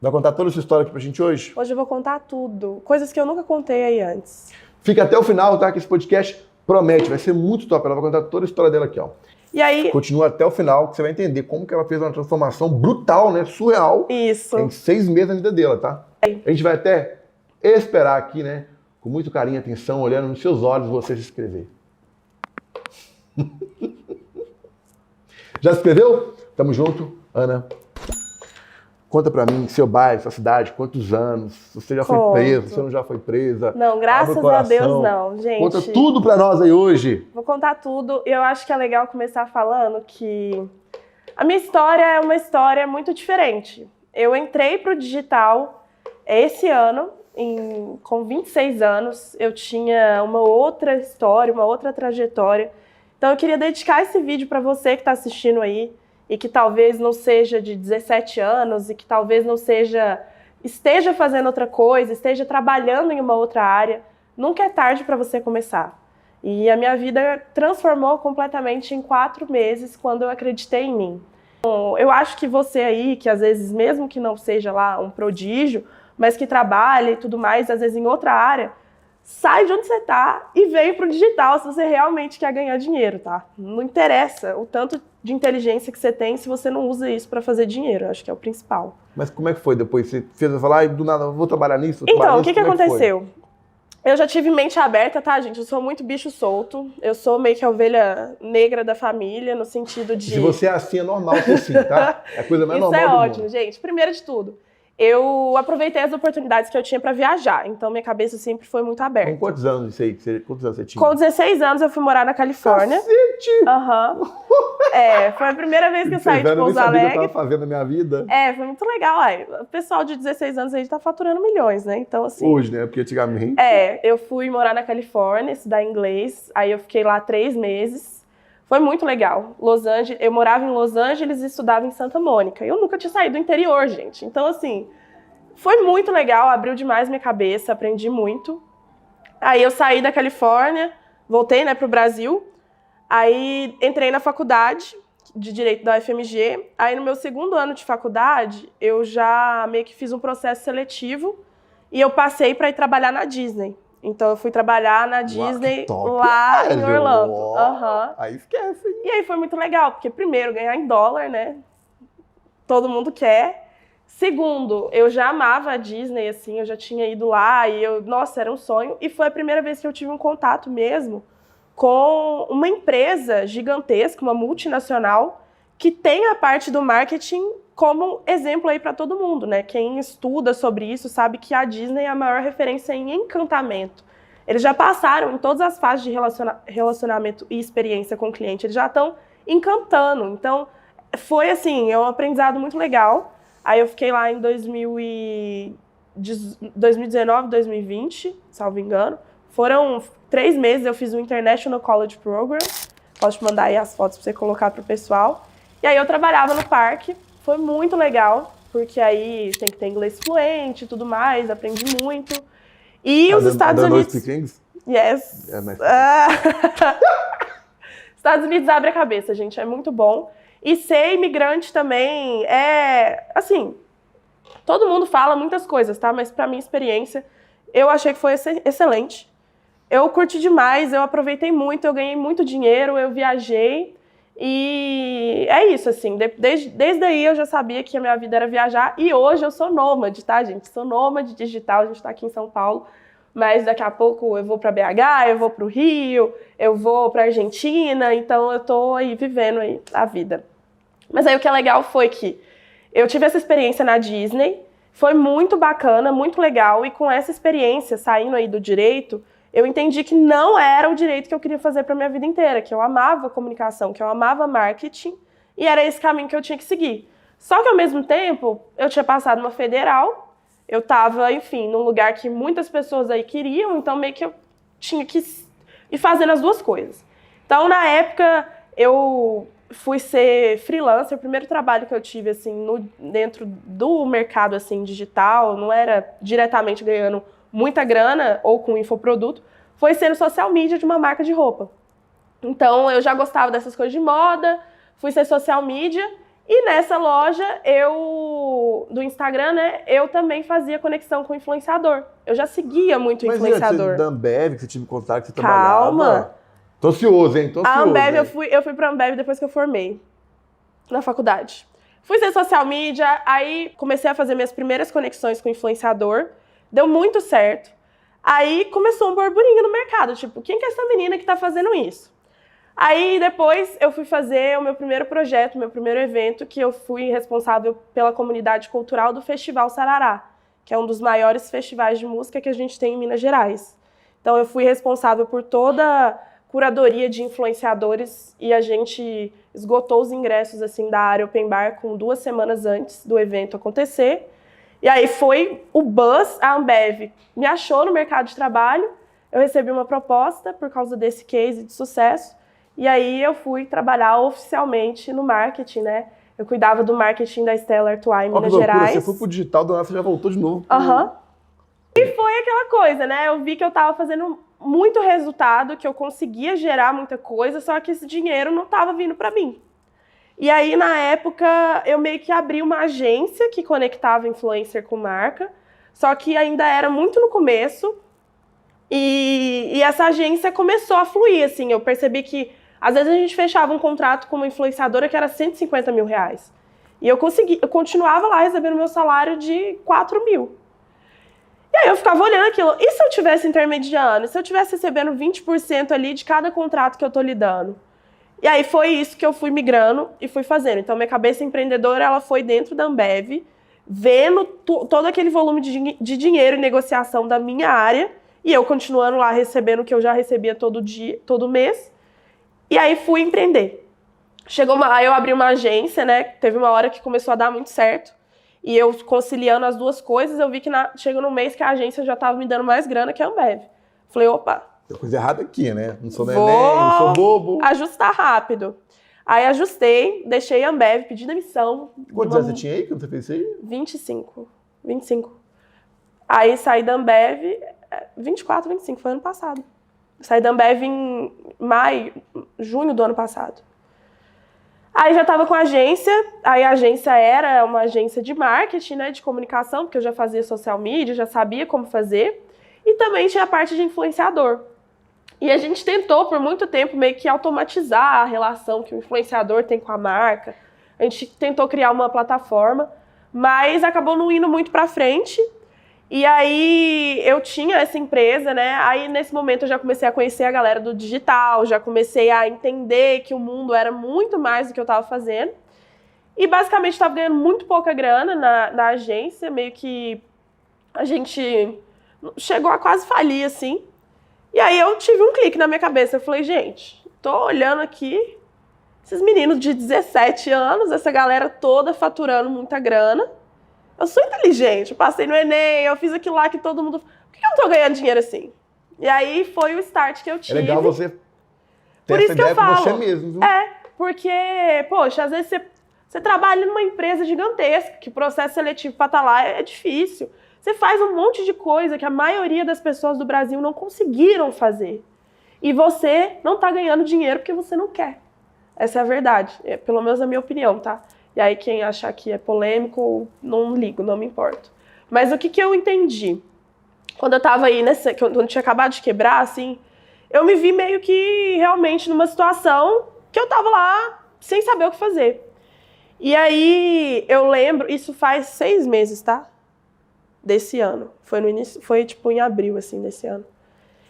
Vai contar toda essa história aqui pra gente hoje? Hoje eu vou contar tudo, coisas que eu nunca contei aí antes. Fica até o final, tá? Que esse podcast promete, vai ser muito top. Ela vai contar toda a história dela aqui, ó. E aí... Continua até o final, que você vai entender como que ela fez uma transformação brutal, né? Surreal. Isso. Em 6 meses na vida dela, tá? A gente vai até esperar aqui, né? Com muito carinho e atenção, olhando nos seus olhos, você se inscrever. Já se inscreveu? Tamo junto, Ana. Conta pra mim, seu bairro, sua cidade, quantos anos, você já foi presa, você não já foi presa. Não, graças a Deus não, gente. Conta tudo pra nós aí hoje. Vou contar tudo. Eu acho que é legal começar falando que a minha história é uma história muito diferente. Eu entrei pro digital esse ano, com 26 anos. Eu tinha uma outra história, uma outra trajetória. Então eu queria dedicar esse vídeo pra você que tá assistindo aí, e que talvez não seja de 17 anos, e que talvez não esteja fazendo outra coisa, esteja trabalhando em uma outra área. Nunca é tarde para você começar. E a minha vida transformou completamente em 4 meses, quando eu acreditei em mim. Bom, eu acho que você aí, que às vezes, mesmo que não seja lá um prodígio, mas que trabalha e tudo mais, às vezes em outra área, sai de onde você tá e vem pro digital se você realmente quer ganhar dinheiro, tá? Não interessa o tanto de inteligência que você tem se você não usa isso para fazer dinheiro. Eu acho que é o principal. Mas como é que foi depois? Você fez falar, do nada, vou trabalhar nisso? Então, o que aconteceu? Eu já tive mente aberta, tá, gente? Eu sou muito bicho solto. Eu sou meio que a ovelha negra da família, no sentido de... Se você é assim, é normal ser assim, tá? É a coisa mais normal do mundo. Isso é ótimo, gente. Primeiro de tudo, eu aproveitei as oportunidades que eu tinha para viajar. Então, minha cabeça sempre foi muito aberta. Com quantos anos isso aí? Quantos anos você tinha? Com 16 anos, eu fui morar na Califórnia. Cacete! Aham. Foi a primeira vez que eu saí de Pouso Alegre. Eu tava fazendo a minha vida. Foi muito legal. O pessoal de 16 anos aí tá faturando milhões, né? Então, assim... Hoje, né? Porque antigamente... Eu fui morar na Califórnia, estudar inglês. Aí eu fiquei lá 3 meses. Foi muito legal. Eu morava em Los Angeles e estudava em Santa Mônica. Eu nunca tinha saído do interior, gente. Então, assim, foi muito legal, abriu demais minha cabeça, aprendi muito. Aí eu saí da Califórnia, voltei, né, pro Brasil. Aí entrei na faculdade de Direito da UFMG. Aí no meu 2º ano de faculdade, eu já meio que fiz um processo seletivo e eu passei para ir trabalhar na Disney. Então eu fui trabalhar na Disney lá em Orlando. Aí esquece, hein? E aí foi muito legal, porque primeiro, ganhar em dólar, né? Todo mundo quer. Segundo, eu já amava a Disney, assim, eu já tinha ido lá e nossa, era um sonho. E foi a primeira vez que eu tive um contato mesmo com uma empresa gigantesca, uma multinacional, que tem a parte do marketing como exemplo aí para todo mundo, né? Quem estuda sobre isso sabe que a Disney é a maior referência em encantamento. Eles já passaram em todas as fases de relacionamento e experiência com o cliente, eles já estão encantando. Então, foi assim, um aprendizado muito legal. Aí eu fiquei lá em 2019, 2020, salvo engano. Foram 3 meses, eu fiz o International College Program. Posso te mandar aí as fotos para você colocar para o pessoal. E aí eu trabalhava no parque. Foi muito legal, porque aí tem que ter inglês fluente e tudo mais, aprendi muito. E os Estados Unidos... Yes. Estados Unidos abre a cabeça, gente, é muito bom. E ser imigrante também assim, todo mundo fala muitas coisas, tá? Mas pra minha experiência, eu achei que foi excelente. Eu curti demais, eu aproveitei muito, eu ganhei muito dinheiro, eu viajei. E é isso, assim, desde aí eu já sabia que a minha vida era viajar. E hoje eu sou nômade, tá, gente? Sou nômade digital, a gente tá aqui em São Paulo. Mas daqui a pouco eu vou pra BH, eu vou pro Rio, eu vou pra Argentina. Então eu tô aí vivendo aí a vida. Mas aí o que é legal foi que eu tive essa experiência na Disney. Foi muito bacana, muito legal. E com essa experiência, saindo aí do direito, eu entendi que não era o direito que eu queria fazer para minha vida inteira, que eu amava comunicação, que eu amava marketing, e era esse caminho que eu tinha que seguir. Só que, ao mesmo tempo, eu tinha passado uma federal, eu estava, enfim, num lugar que muitas pessoas aí queriam, então meio que eu tinha que ir fazendo as duas coisas. Então, na época, eu fui ser freelancer, o primeiro trabalho que eu tive, assim, dentro do mercado, assim, digital, não era diretamente ganhando muita grana ou com infoproduto, foi ser no social media de uma marca de roupa. Então, eu já gostava dessas coisas de moda, fui ser social media E nessa loja, do Instagram, né, eu também fazia conexão com influenciador. Eu já seguia muito influenciador. Mas da Ambev, que você tinha contato, que você trabalhava... Calma. Tô ansioso, hein? Tô ansioso. A Ambev, hein? eu fui pra Ambev depois que eu formei, na faculdade. Fui ser social media, aí comecei a fazer minhas primeiras conexões com influenciador. Deu muito certo. Aí começou um burburinho no mercado, tipo, quem que é essa menina que tá fazendo isso? Aí depois eu fui fazer o meu primeiro projeto, meu primeiro evento, que eu fui responsável pela comunidade cultural do Festival Sarará, que é um dos maiores festivais de música que a gente tem em Minas Gerais. Então eu fui responsável por toda a curadoria de influenciadores e a gente esgotou os ingressos assim da área Open Bar com 2 semanas antes do evento acontecer. E aí foi o buzz, a Ambev me achou no mercado de trabalho, eu recebi uma proposta por causa desse case de sucesso, e aí eu fui trabalhar oficialmente no marketing, né? Eu cuidava do marketing da Stella Artois em Minas Gerais. Você foi pro digital, do nada você já voltou de novo. Aham. E foi aquela coisa, né? Eu vi que eu tava fazendo muito resultado, que eu conseguia gerar muita coisa, só que esse dinheiro não tava vindo pra mim. E aí, na época, eu meio que abri uma agência que conectava influencer com marca, só que ainda era muito no começo, e essa agência começou a fluir, assim, eu percebi que, às vezes, a gente fechava um contrato com uma influenciadora que era 150 mil reais, e eu continuava lá recebendo meu salário de 4 mil. E aí eu ficava olhando aquilo, e se eu tivesse intermediando? E se eu tivesse recebendo 20% ali de cada contrato que eu tô lidando? E aí foi isso que eu fui migrando e fui fazendo. Então, minha cabeça empreendedora, ela foi dentro da Ambev, vendo todo aquele volume de dinheiro e negociação da minha área, e eu continuando lá recebendo o que eu já recebia todo dia, todo mês. E aí fui empreender. Aí eu abri uma agência, né? Teve uma hora que começou a dar muito certo. E eu conciliando as duas coisas, eu vi que chegou no mês que a agência já estava me dando mais grana que a Ambev. Falei, opa, tem coisa errada aqui, né? Não sou neném, não sou bobo. Ajustar rápido. Aí ajustei, deixei a Ambev, pedi demissão. Quantos anos você tinha aí quando você fez isso aí? 25. Aí saí da Ambev, 24, 25, foi ano passado. Saí da Ambev em junho do ano passado. Aí já estava com a agência, aí a agência era uma agência de marketing, né, de comunicação, porque eu já fazia social media, já sabia como fazer. E também tinha a parte de influenciador. E a gente tentou, por muito tempo, meio que automatizar a relação que o influenciador tem com a marca. A gente tentou criar uma plataforma, mas acabou não indo muito pra frente. E aí, eu tinha essa empresa, né? Aí, nesse momento, eu já comecei a conhecer a galera do digital, já comecei a entender que o mundo era muito mais do que eu estava fazendo. E, basicamente, estava ganhando muito pouca grana na agência, meio que a gente chegou a quase falir, assim. E aí eu tive um clique na minha cabeça. Eu falei, gente, tô olhando aqui esses meninos de 17 anos, essa galera toda faturando muita grana. Eu sou inteligente, eu passei no Enem, eu fiz aquilo lá que todo mundo... Por que eu não tô ganhando dinheiro assim? E aí foi o start que eu tive. É legal você ter essa ideia com você mesmo, viu? Porque, poxa, às vezes você trabalha numa empresa gigantesca, que o processo seletivo pra estar lá é difícil. Você faz um monte de coisa que a maioria das pessoas do Brasil não conseguiram fazer. E você não tá ganhando dinheiro porque você não quer. Essa é a verdade. Pelo menos a minha opinião, tá? E aí quem achar que é polêmico, não ligo, não me importo. Mas o que eu entendi? Quando eu tava aí, quando eu tinha acabado de quebrar, assim, eu me vi meio que realmente numa situação que eu tava lá sem saber o que fazer. E aí eu lembro, isso faz 6 meses, tá? Desse ano. Foi no início, foi tipo em abril, assim, desse ano.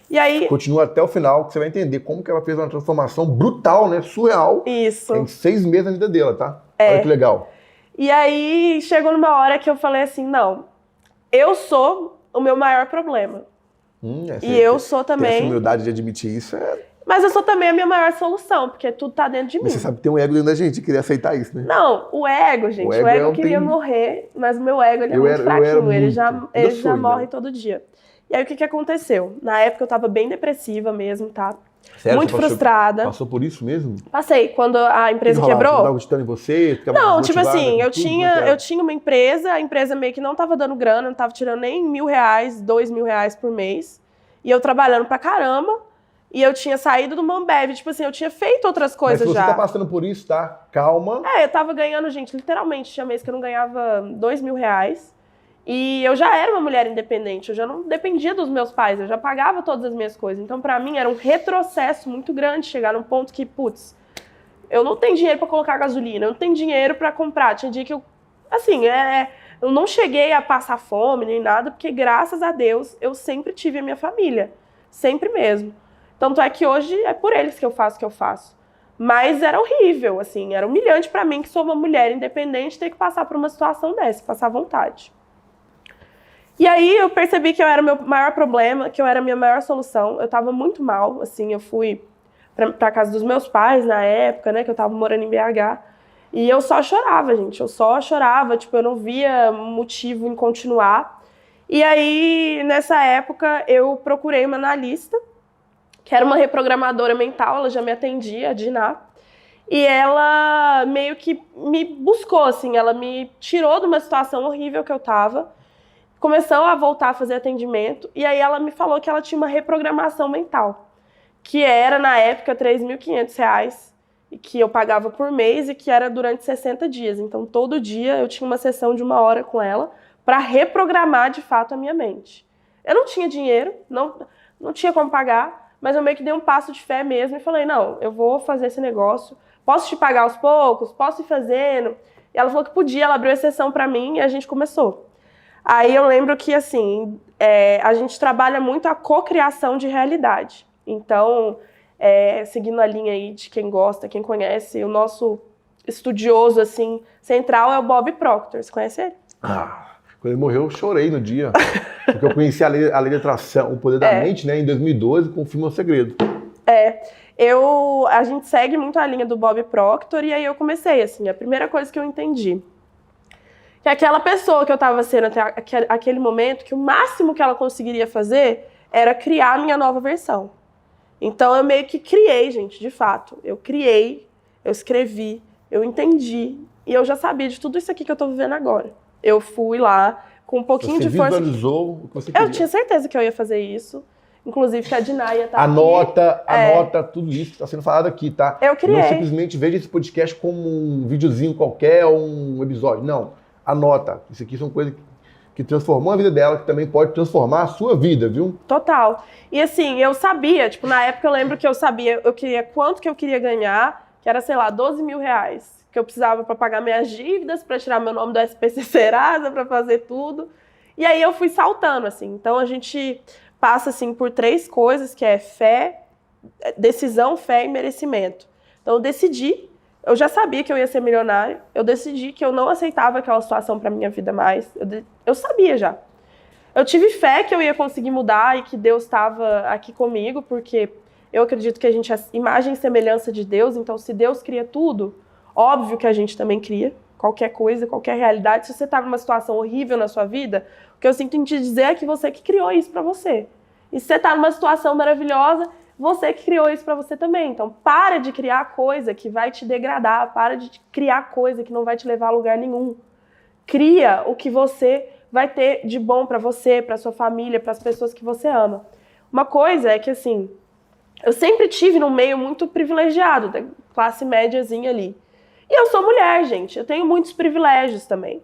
E aí... Continua até o final, que você vai entender como que ela fez uma transformação brutal, né? Surreal. Isso. Em 6 meses na vida dela, tá? Olha que legal. E aí chegou numa hora que eu falei assim, não, eu sou o meu maior problema. E eu sou também... Essa humildade de admitir isso Mas eu sou também a minha maior solução, porque tudo tá dentro de mim. Mas você sabe que tem um ego dentro da gente, queria aceitar isso, né? Não, o ego, gente, o ego queria morrer, mas o meu ego ele é muito fraquinho, ele já morre todo dia. E aí o que aconteceu? Na época eu tava bem depressiva mesmo, tá? Sério, muito frustrada. Passou por isso mesmo? Passei. Quando a empresa quebrou... Você tava acreditando em você? Não, tipo assim, eu tinha uma empresa, a empresa meio que não tava dando grana, não tava tirando nem R$1.000, R$2.000 por mês. E eu trabalhando pra caramba. E eu tinha saído do Mambev, tipo assim, eu tinha feito outras coisas já. Mas se você tá passando por isso, tá? Calma. Eu tava ganhando, gente, literalmente, tinha mês que eu não ganhava R$2.000. E eu já era uma mulher independente, eu já não dependia dos meus pais, eu já pagava todas as minhas coisas. Então, pra mim, era um retrocesso muito grande chegar num ponto que, putz, eu não tenho dinheiro pra colocar gasolina, eu não tenho dinheiro pra comprar. Tinha dia que eu, assim, eu não cheguei a passar fome nem nada, porque graças a Deus eu sempre tive a minha família, sempre mesmo. Tanto é que hoje é por eles que eu faço o que eu faço. Mas era horrível, assim, era humilhante pra mim, que sou uma mulher independente, ter que passar por uma situação dessa, passar vontade. E aí eu percebi que eu era o meu maior problema, que eu era a minha maior solução. Eu tava muito mal, assim, eu fui pra casa dos meus pais na época, né, que eu tava morando em BH. E eu só chorava, gente, eu só chorava, tipo, eu não via motivo em continuar. E aí, nessa época, eu procurei uma analista, que era uma reprogramadora mental, ela já me atendia, a Diná. E ela meio que me buscou, assim, ela me tirou de uma situação horrível que eu tava, começou a voltar a fazer atendimento, e aí ela me falou que ela tinha uma reprogramação mental, que era, na época, R$3.500, e que eu pagava por mês e que era durante 60 dias. Então, todo dia eu tinha uma sessão de 1 hora com ela para reprogramar, de fato, a minha mente. Eu não tinha dinheiro, não tinha como pagar, mas eu meio que dei um passo de fé mesmo e falei, não, eu vou fazer esse negócio, posso te pagar aos poucos, posso ir fazendo. E ela falou que podia, ela abriu exceção para mim e a gente começou. Aí eu lembro que, assim, a gente trabalha muito a cocriação de realidade. Então, seguindo a linha aí de quem gosta, quem conhece, o nosso estudioso, assim, central é o Bob Proctor. Você conhece ele? Quando ele morreu, eu chorei no dia. Porque eu conheci a lei de atração, o poder da mente, né, em 2012, com o filme O Segredo. A gente segue muito a linha do Bob Proctor, e aí eu comecei, assim, a primeira coisa que eu entendi, que aquela pessoa que eu estava sendo até aquele momento, que o máximo que ela conseguiria fazer era criar a minha nova versão. Então eu meio que criei, gente, de fato. Eu criei, eu escrevi, eu entendi, e eu já sabia de tudo isso aqui que eu tô vivendo agora. Eu fui lá com um pouquinho de força. Você visualizou o que você queria. Eu tinha certeza que eu ia fazer isso. Inclusive que a Diná ia estar Anota tudo isso que está sendo falado aqui, tá? Eu criei. Não simplesmente veja esse podcast como um videozinho qualquer ou um episódio. Não. Anota. Isso aqui são coisas que transformou a vida dela, que também pode transformar a sua vida, viu? Total. E assim, eu sabia, tipo, na época eu lembro que eu sabia, eu queria quanto que eu queria ganhar, que era, sei lá, R$12.000, que eu precisava para pagar minhas dívidas, para tirar meu nome do SPC Serasa, para fazer tudo. E aí eu fui saltando, assim. Então a gente passa, assim, por 3 coisas, que é fé, decisão, fé e merecimento. Então eu decidi, eu já sabia que eu ia ser milionária, eu decidi que eu não aceitava aquela situação para minha vida mais, eu sabia já. Eu tive fé que eu ia conseguir mudar e que Deus estava aqui comigo, porque eu acredito que a gente é imagem e semelhança de Deus, então se Deus cria tudo, óbvio que a gente também cria, qualquer coisa, qualquer realidade. Se você está numa situação horrível na sua vida, o que eu sinto em te dizer é que você que criou isso para você. E se você está numa situação maravilhosa, você que criou isso para você também. Então, para de criar coisa que vai te degradar, para de criar coisa que não vai te levar a lugar nenhum. Cria o que você vai ter de bom para você, para sua família, para as pessoas que você ama. Uma coisa é que, assim, eu sempre tive num meio muito privilegiado, da classe médiazinha ali. E eu sou mulher, gente, eu tenho muitos privilégios também.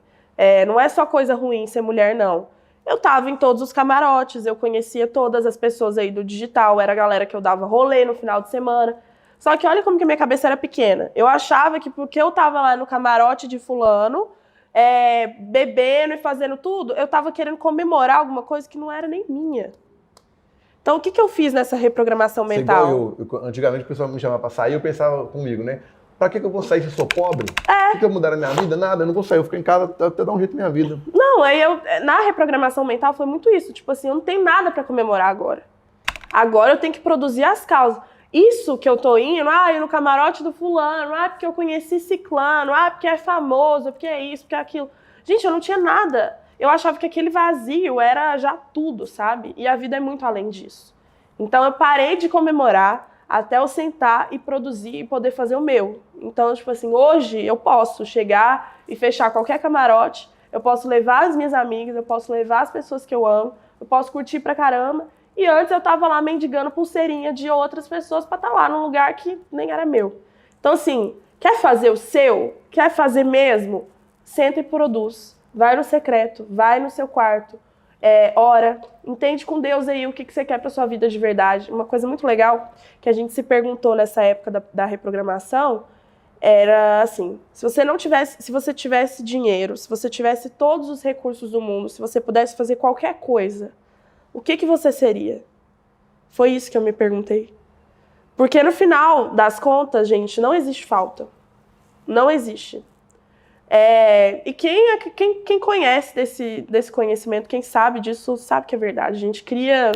Não é só coisa ruim ser mulher, não. Eu tava em todos os camarotes, eu conhecia todas as pessoas aí do digital, era a galera que eu dava rolê no final de semana. Só que olha como que minha cabeça era pequena. Eu achava que porque eu tava lá no camarote de fulano, bebendo e fazendo tudo, eu tava querendo comemorar alguma coisa que não era nem minha. Então, o que eu fiz nessa reprogramação mental? Antigamente o pessoal me chamava pra sair, eu pensava comigo, né? Pra que eu vou sair se eu sou pobre? O que eu vou mudar na minha vida? Nada, eu não vou sair, eu fico em casa até dar um jeito na minha vida. Não, aí na reprogramação mental foi muito isso. Tipo assim, eu não tenho nada pra comemorar agora. Agora eu tenho que produzir as causas. Isso que eu tô indo, ir no camarote do fulano, porque eu conheci ciclano, porque é famoso, porque é isso, porque é aquilo. Gente, eu não tinha nada. Eu achava que aquele vazio era já tudo, sabe? E a vida é muito além disso. Então eu parei de comemorar até eu sentar e produzir e poder fazer o meu. Então, tipo assim, hoje eu posso chegar e fechar qualquer camarote, eu posso levar as minhas amigas, eu posso levar as pessoas que eu amo, eu posso curtir pra caramba E antes eu tava lá mendigando pulseirinha de outras pessoas pra estar lá num lugar que nem era meu. Então, assim, quer fazer o seu? Quer fazer mesmo? Senta e produz. Vai no secreto, vai no seu quarto, ora, entende com Deus aí o que você quer pra sua vida de verdade. Uma coisa muito legal que a gente se perguntou nessa época da reprogramação era assim, se você tivesse dinheiro, se você tivesse todos os recursos do mundo, se você pudesse fazer qualquer coisa, o que você seria? Foi isso que eu me perguntei. Porque no final das contas, gente, não existe falta. Não existe. E quem conhece desse conhecimento, quem sabe disso, sabe que é verdade. A gente cria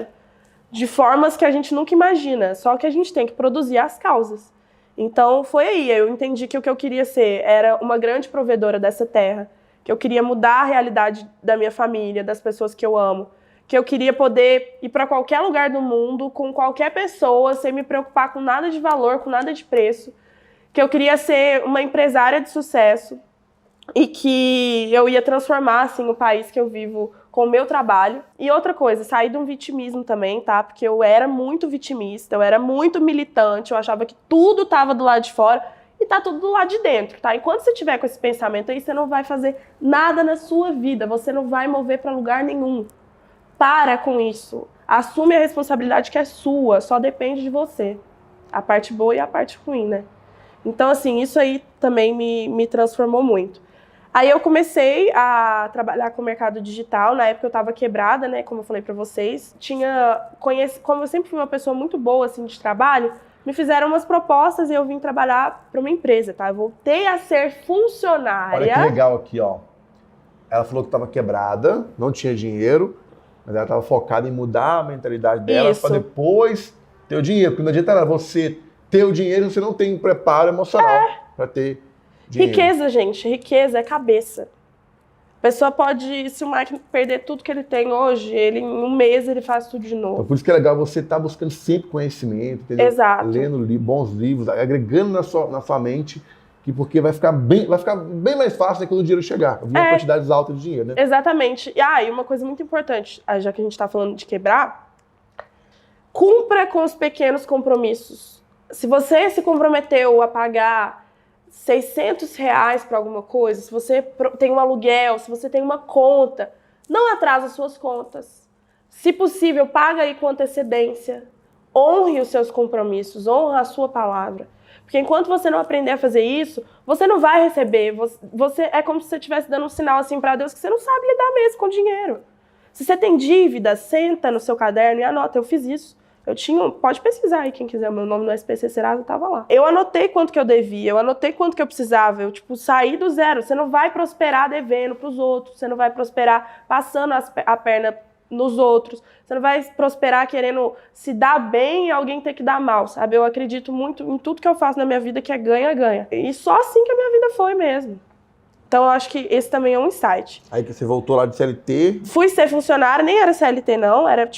de formas que a gente nunca imagina, só que a gente tem que produzir as causas. Então foi aí, eu entendi que o que eu queria ser era uma grande provedora dessa terra, que eu queria mudar a realidade da minha família, das pessoas que eu amo, que eu queria poder ir para qualquer lugar do mundo, com qualquer pessoa, sem me preocupar com nada de valor, com nada de preço, que eu queria ser uma empresária de sucesso e que eu ia transformar assim, o país que eu vivo com o meu trabalho. E outra coisa, sair de um vitimismo também, tá? Porque eu era muito vitimista, eu era muito militante, eu achava que tudo estava do lado de fora e tá tudo do lado de dentro, tá? Enquanto você tiver com esse pensamento aí, você não vai fazer nada na sua vida, você não vai mover para lugar nenhum. Para com isso. Assume a responsabilidade que é sua, só depende de você. A parte boa e a parte ruim, né? Então, assim, isso aí também me transformou muito. Aí eu comecei a trabalhar com o mercado digital. Na época eu estava quebrada, né? Como eu falei para vocês. Como eu sempre fui uma pessoa muito boa, assim, de trabalho, me fizeram umas propostas e eu vim trabalhar para uma empresa, tá? Eu voltei a ser funcionária. Olha que legal aqui, ó. Ela falou que estava quebrada, não tinha dinheiro, mas ela estava focada em mudar a mentalidade dela para depois ter o dinheiro. Porque não adianta nada você ter o dinheiro se você não tem um preparo emocional para ter dinheiro. Riqueza, gente. Riqueza é cabeça. A pessoa pode, se o Mike perder tudo que ele tem hoje, em um mês ele faz tudo de novo. Então, por isso que é legal você estar buscando sempre conhecimento, entendeu? Exato. Lendo bons livros, agregando na sua mente, porque vai ficar bem mais fácil, né, quando o dinheiro chegar. Vir quantidades altas de dinheiro, né? Exatamente. E uma coisa muito importante, já que a gente está falando de quebrar, cumpra com os pequenos compromissos. Se você se comprometeu a pagar R$600 para alguma coisa, se você tem um aluguel, se você tem uma conta, não atrasa suas contas. Se possível, paga aí com antecedência. Honre os seus compromissos, honra a sua palavra. Porque enquanto você não aprender a fazer isso, você não vai receber. É como se você estivesse dando um sinal assim para Deus que você não sabe lidar mesmo com dinheiro. Se você tem dívida, senta no seu caderno e anota, eu fiz isso. Pode pesquisar aí, quem quiser, o meu nome no SPC Serasa estava lá. Eu anotei quanto que eu devia, eu anotei quanto que eu precisava, eu, saí do zero. Você não vai prosperar devendo para os outros, você não vai prosperar passando a perna nos outros, você não vai prosperar querendo se dar bem e alguém ter que dar mal, sabe? Eu acredito muito em tudo que eu faço na minha vida que é ganha-ganha. E só assim que a minha vida foi mesmo. Então, eu acho que esse também é um insight. Aí que você voltou lá de CLT? Fui ser funcionária, nem era CLT não, era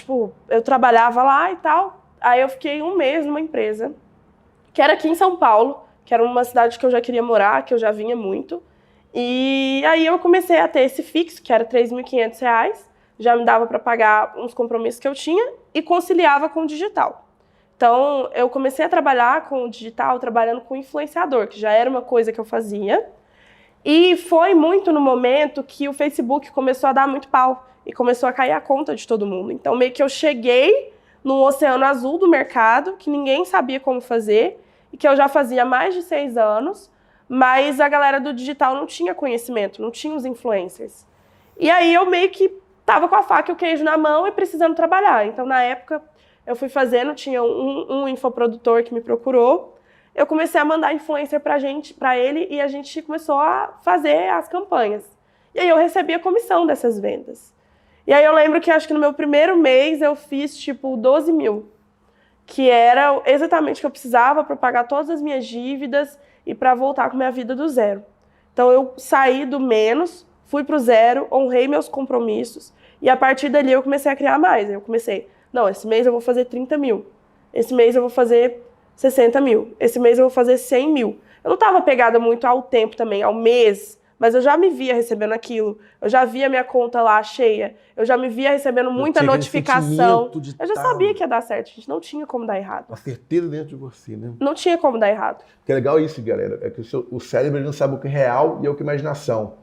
eu trabalhava lá e tal. Aí eu fiquei um mês numa empresa, que era aqui em São Paulo, que era uma cidade que eu já queria morar, que eu já vinha muito. E aí eu comecei a ter esse fixo, que era R$3.500, já me dava para pagar uns compromissos que eu tinha e conciliava com o digital. Então, eu comecei a trabalhar com o digital, trabalhando com influenciador, que já era uma coisa que eu fazia. E foi muito no momento que o Facebook começou a dar muito pau e começou a cair a conta de todo mundo. Então, meio que eu cheguei num oceano azul do mercado, que ninguém sabia como fazer, e que eu já fazia há mais de 6 anos, mas a galera do digital não tinha conhecimento, não tinha os influencers. E aí eu meio que tava com a faca e o queijo na mão e precisando trabalhar. Então, na época, eu fui fazendo, tinha um infoprodutor que me procurou, eu comecei a mandar influencer pra ele e a gente começou a fazer as campanhas. E aí eu recebi a comissão dessas vendas. E aí eu lembro que acho que no meu primeiro mês eu fiz 12 mil, que era exatamente o que eu precisava para pagar todas as minhas dívidas e para voltar com a minha vida do zero. Então eu saí do menos, fui pro zero, honrei meus compromissos e a partir dali eu comecei a criar mais. Eu comecei, não, esse mês eu vou fazer 30 mil, esse mês eu vou fazer 60 mil. Esse mês eu vou fazer 100 mil. Eu não estava pegada muito ao tempo também, ao mês, mas eu já me via recebendo aquilo, eu já via minha conta lá cheia, eu já me via recebendo muita notificação. Eu já sabia que ia dar certo, a gente não tinha como dar errado. Uma certeza dentro de você, né? Não tinha como dar errado. O que é legal isso, galera, é que o cérebro não sabe o que é real e o que é imaginação.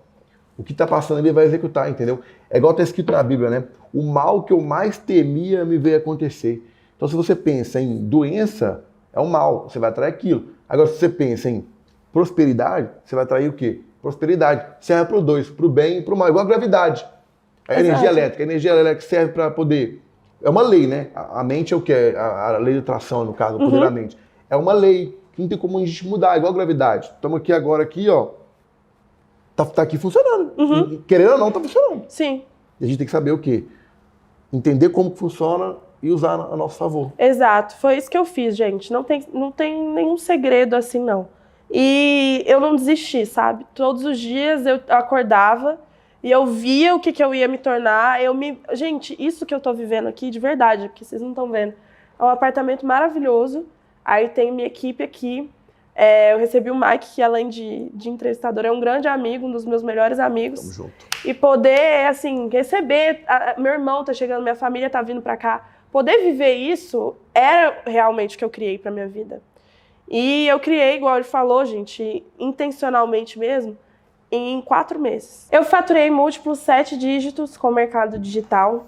O que está passando ele vai executar, entendeu? É igual está escrito na Bíblia, né? O mal que eu mais temia me veio acontecer. Então, se você pensa em doença, é um mal, você vai atrair aquilo. Agora, se você pensa em prosperidade, você vai atrair o quê? Prosperidade. Serve para os dois, para o bem e para o mal. Igual a gravidade. A energia elétrica serve para poder... É uma lei, né? A mente é o que? A lei de atração, no caso, o poder da mente. É uma lei que não tem como a gente mudar, igual a gravidade. Estamos aqui agora, ó. Tá aqui funcionando. Querendo ou não, tá funcionando. Sim. E a gente tem que saber o quê? Entender como funciona e usar a nosso favor. Exato. Foi isso que eu fiz, gente. Não tem nenhum segredo assim, não. E eu não desisti, sabe? Todos os dias eu acordava e eu via o que eu ia me tornar. Gente, isso que eu tô vivendo aqui, de verdade, porque vocês não estão vendo. É um apartamento maravilhoso. Aí tem minha equipe aqui. Eu recebi o Mike, que além de entrevistador, é um grande amigo, um dos meus melhores amigos. Tamo junto. E poder, assim, receber... meu irmão tá chegando, minha família tá vindo pra cá. Poder viver isso era realmente o que eu criei pra minha vida. E eu criei, igual ele falou, gente, intencionalmente mesmo, em 4 meses. Eu faturei múltiplos 7 dígitos com o mercado digital.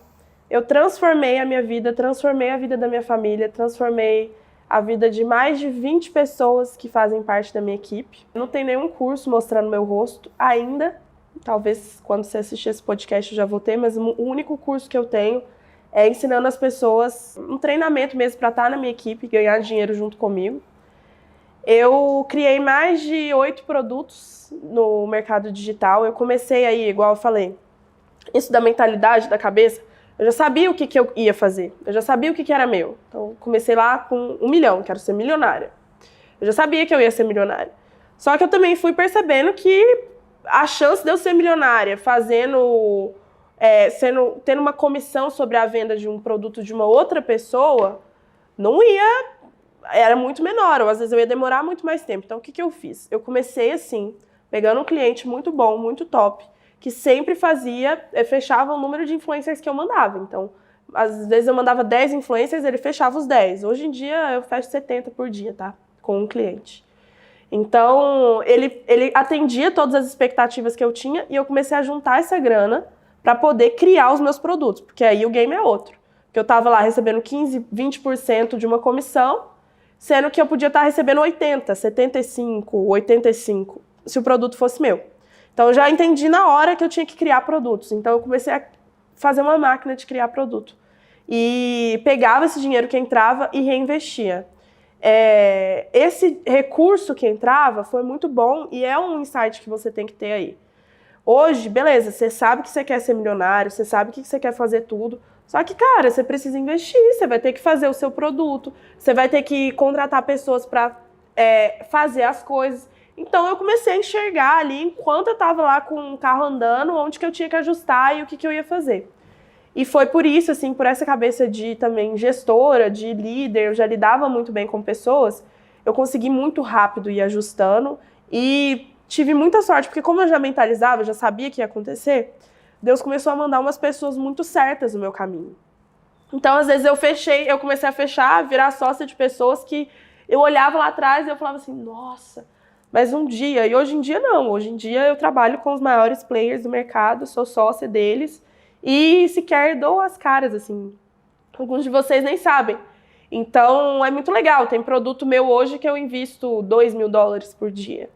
Eu transformei a minha vida, transformei a vida da minha família, transformei a vida de mais de 20 pessoas que fazem parte da minha equipe. Não tem nenhum curso mostrando meu rosto ainda. Talvez quando você assistir esse podcast eu já vou ter, mas o único curso que eu tenho é ensinando as pessoas, um treinamento mesmo para estar na minha equipe, ganhar dinheiro junto comigo. Eu criei mais de 8 produtos no mercado digital. Eu comecei aí, igual eu falei, isso da mentalidade, da cabeça. Eu já sabia o que eu ia fazer. Eu já sabia o que era meu. Então, comecei lá com 1 milhão, quero ser milionária. Eu já sabia que eu ia ser milionária. Só que eu também fui percebendo que a chance de eu ser milionária tendo uma comissão sobre a venda de um produto de uma outra pessoa, era muito menor, ou às vezes eu ia demorar muito mais tempo. Então, o que eu fiz? Eu comecei assim, pegando um cliente muito bom, muito top, que sempre fechava o número de influencers que eu mandava. Então, às vezes eu mandava 10 influencers, ele fechava os 10. Hoje em dia, eu fecho 70 por dia, tá? Com um cliente. Então, ele atendia todas as expectativas que eu tinha e eu comecei a juntar essa grana para poder criar os meus produtos, porque aí o game é outro. Porque eu tava lá recebendo 15, 20% de uma comissão, sendo que eu podia estar recebendo 80, 75, 85, se o produto fosse meu. Então, eu já entendi na hora que eu tinha que criar produtos. Então, eu comecei a fazer uma máquina de criar produto. E pegava esse dinheiro que entrava e reinvestia. Esse recurso que entrava foi muito bom e é um insight que você tem que ter aí. Hoje, beleza, você sabe que você quer ser milionário, você sabe que você quer fazer tudo. Só que, cara, você precisa investir, você vai ter que fazer o seu produto, você vai ter que contratar pessoas para fazer as coisas. Então, eu comecei a enxergar ali, enquanto eu estava lá com o carro andando, onde que eu tinha que ajustar e o que eu ia fazer. E foi por isso, assim, por essa cabeça de também gestora, de líder, eu já lidava muito bem com pessoas, eu consegui muito rápido ir ajustando e tive muita sorte, porque como eu já mentalizava, já sabia que ia acontecer, Deus começou a mandar umas pessoas muito certas no meu caminho. Então, às vezes eu comecei a fechar, virar sócia de pessoas que eu olhava lá atrás e eu falava assim, nossa, mas um dia, e hoje em dia não, hoje em dia eu trabalho com os maiores players do mercado, sou sócia deles e sequer dou as caras, assim, alguns de vocês nem sabem. Então, é muito legal, tem produto meu hoje que eu invisto $2.000 por dia.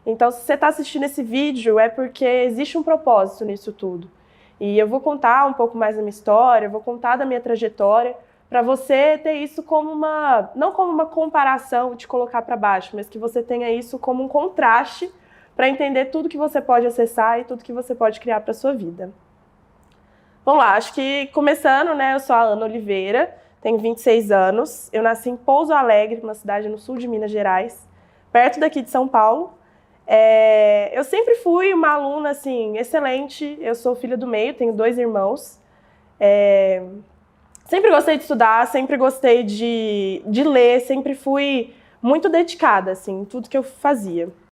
Então, se você está assistindo esse vídeo, é porque existe um propósito nisso tudo. E eu vou contar um pouco mais da minha história, eu vou contar da minha trajetória, para você ter isso como não como uma comparação, te colocar para baixo, mas que você tenha isso como um contraste para entender tudo que você pode acessar e tudo que você pode criar para sua vida. Vamos lá, acho que começando, né, eu sou a Ana Oliveira, tenho 26 anos, eu nasci em Pouso Alegre, uma cidade no sul de Minas Gerais, perto daqui de São Paulo. Eu sempre fui uma aluna, assim, excelente, eu sou filha do meio, tenho 2 irmãos. Sempre gostei de estudar, sempre gostei de ler, sempre fui muito dedicada, assim, em tudo que eu fazia.